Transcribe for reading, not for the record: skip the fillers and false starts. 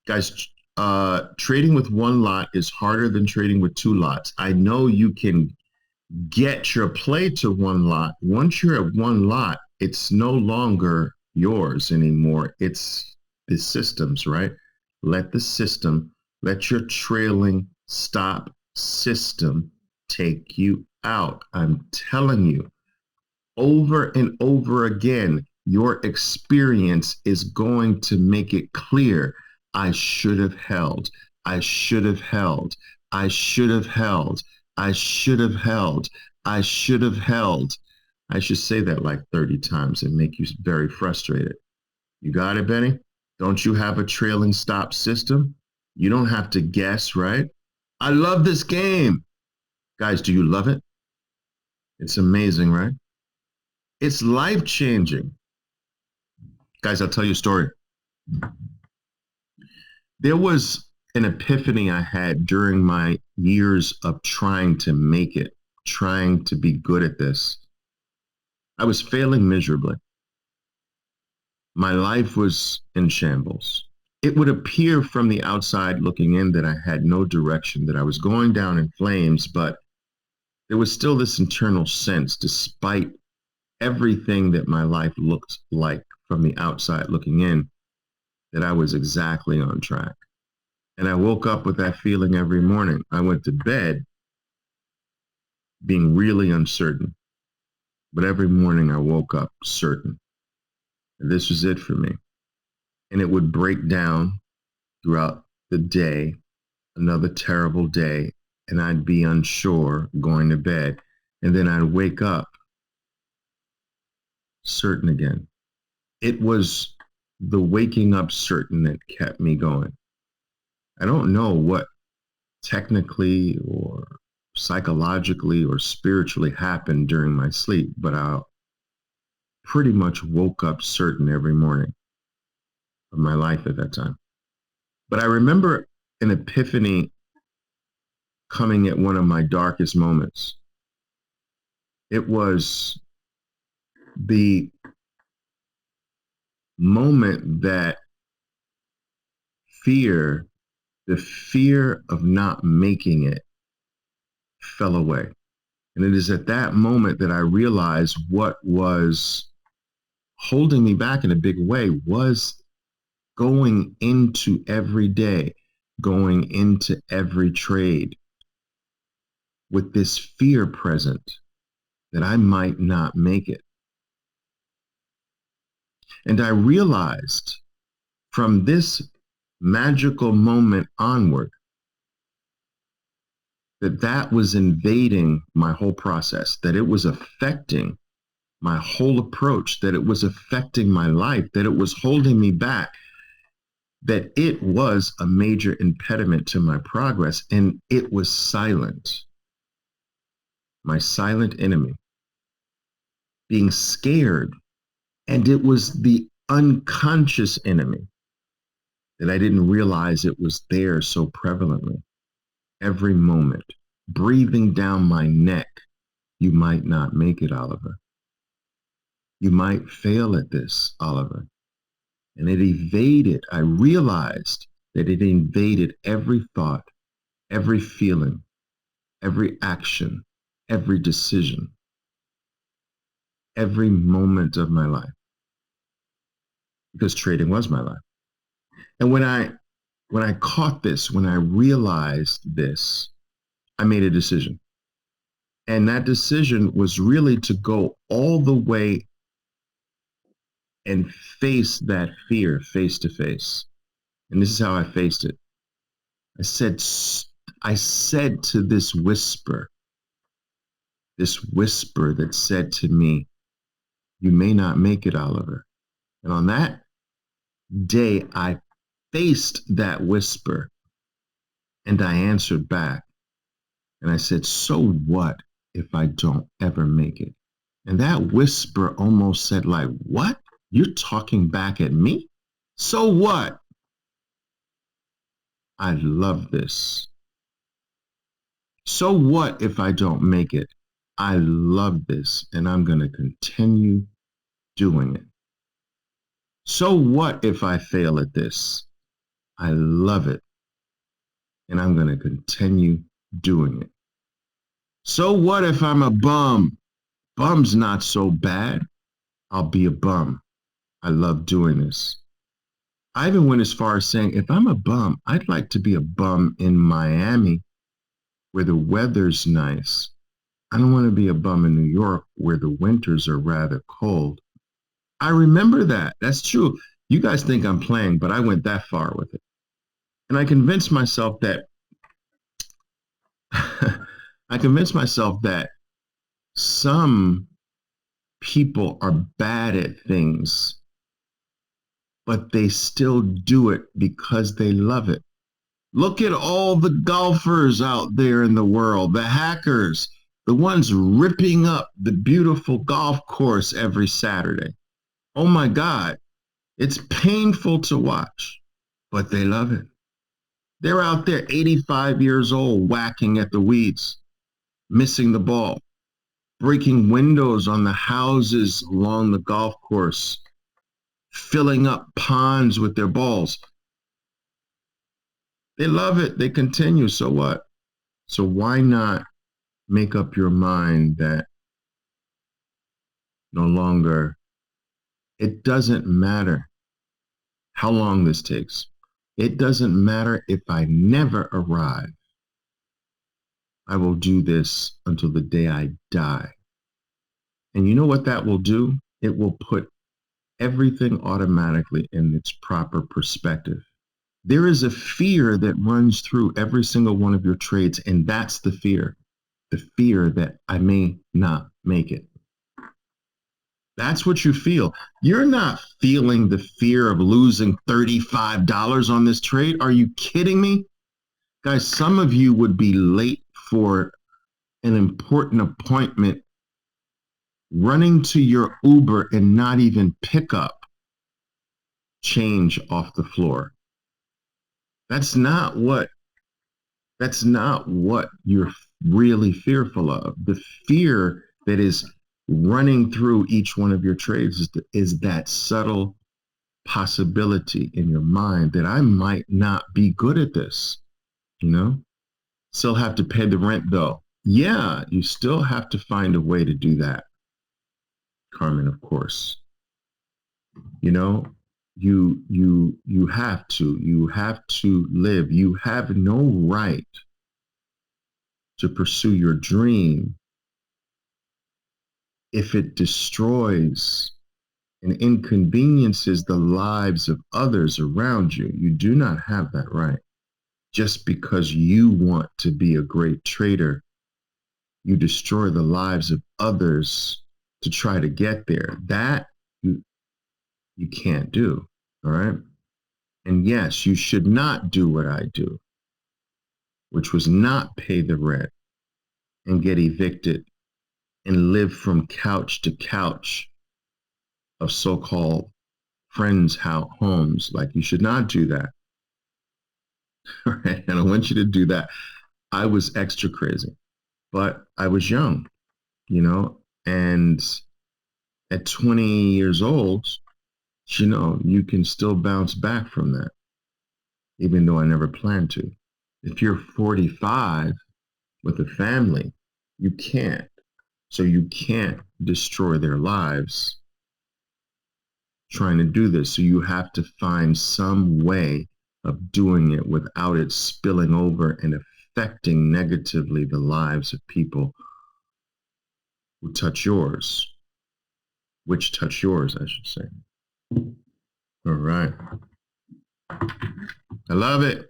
Guys, trading with one lot is harder than trading with two lots. I know you can get your play to one lot. Once you're at one lot, it's no longer yours anymore. It's the system's, right? Let the system, let your trailing stop system take you out. I'm telling you, over and over again, your experience is going to make it clear. I should have held. I should have held. I should have held. I should have held. I should have held. I should say that like 30 times and make you very frustrated. You got it, Benny? Don't you have a trailing stop system? You don't have to guess, right? I love this game. Guys, do you love it? It's amazing, right? It's life changing. Guys, I'll tell you a story. There was an epiphany I had during my years of trying to make it, trying to be good at this. I was failing miserably. My life was in shambles. It would appear from the outside looking in that I had no direction, that I was going down in flames, but there was still this internal sense, despite everything that my life looked like from the outside looking in, that I was exactly on track. And I woke up with that feeling every morning. I went to bed being really uncertain, but every morning I woke up certain. And this was it for me. And it would break down throughout the day, another terrible day, and I'd be unsure going to bed. And then I'd wake up certain again. It was the waking up certain that kept me going. I don't know what technically or psychologically or spiritually happened during my sleep, but I pretty much woke up certain every morning of my life at that time. But I remember an epiphany coming at one of my darkest moments. It was the moment that the fear of not making it fell away. And it is at that moment that I realized what was holding me back in a big way was going into every day, going into every trade with this fear present that I might not make it. And I realized from this magical moment onward that that was invading my whole process, that it was affecting my whole approach, that it was affecting my life, that it was holding me back, that it was a major impediment to my progress, and it was silent. My silent enemy, being scared, and it was the unconscious enemy that I didn't realize it was there so prevalently. Every moment, breathing down my neck, you might not make it, Oliver. You might fail at this, Oliver. And it evaded, I realized that it invaded every thought, every feeling, every action, every decision, every moment of my life. Because trading was my life. And when I caught this, when I realized this, I made a decision. And that decision was really to go all the way and face that fear face to face. And this is how I faced it. I said to this whisper that said to me, you may not make it, Oliver. And on that day, I faced that whisper and I answered back. And I said, so what if I don't ever make it? And that whisper almost said like, what? You're talking back at me? So what? I love this. So what if I don't make it? I love this and I'm going to continue doing it. So what if I fail at this? I love it. And I'm going to continue doing it. So what if I'm a bum? Bum's not so bad. I'll be a bum. I love doing this. I even went as far as saying, if I'm a bum, I'd like to be a bum in Miami where the weather's nice. I don't want to be a bum in New York where the winters are rather cold. I remember that. That's true. You guys think I'm playing, but I went that far with it. And I convinced myself that some people are bad at things, but they still do it because they love it. Look at all the golfers out there in the world, the hackers, the ones ripping up the beautiful golf course every Saturday. Oh my God, it's painful to watch, but they love it. They're out there 85 years old, whacking at the weeds, missing the ball, breaking windows on the houses along the golf course, filling up ponds with their balls. They love it. They continue. So what? So why not make up your mind that no longer, it doesn't matter how long this takes. It doesn't matter if I never arrive. I will do this until the day I die. And you know what that will do? It will put everything automatically in its proper perspective. There is a fear that runs through every single one of your trades, and that's the fear that I may not make it. That's what you feel. You're not feeling the fear of losing $35 on this trade. Are you kidding me? Guys, some of you would be late for an important appointment, running to your Uber and not even pick up change off the floor. That's not what you're really fearful of. The fear that is running through each one of your trades is that subtle possibility in your mind that I might not be good at this, you know? Still have to pay the rent though. Yeah, you still have to find a way to do that, Carmen, of course. You know, you have to live. You have no right to pursue your dream if it destroys and inconveniences the lives of others around you. You do not have that right. Just because you want to be a great trader, you destroy the lives of others to try to get there. That you can't do. All right. And yes, you should not do what I do, which was not pay the rent and get evicted and live from couch to couch of so-called friends' homes. Like, you should not do that. All right. And I want you to do that. I was extra crazy, but I was young, you know, and at 20 years old, you know, you can still bounce back from that, even though I never planned to. If you're 45 with a family, you can't. So you can't destroy their lives trying to do this. So you have to find some way of doing it without it spilling over and affecting negatively the lives of people who touch yours, which touch yours, I should say. All right. I love it.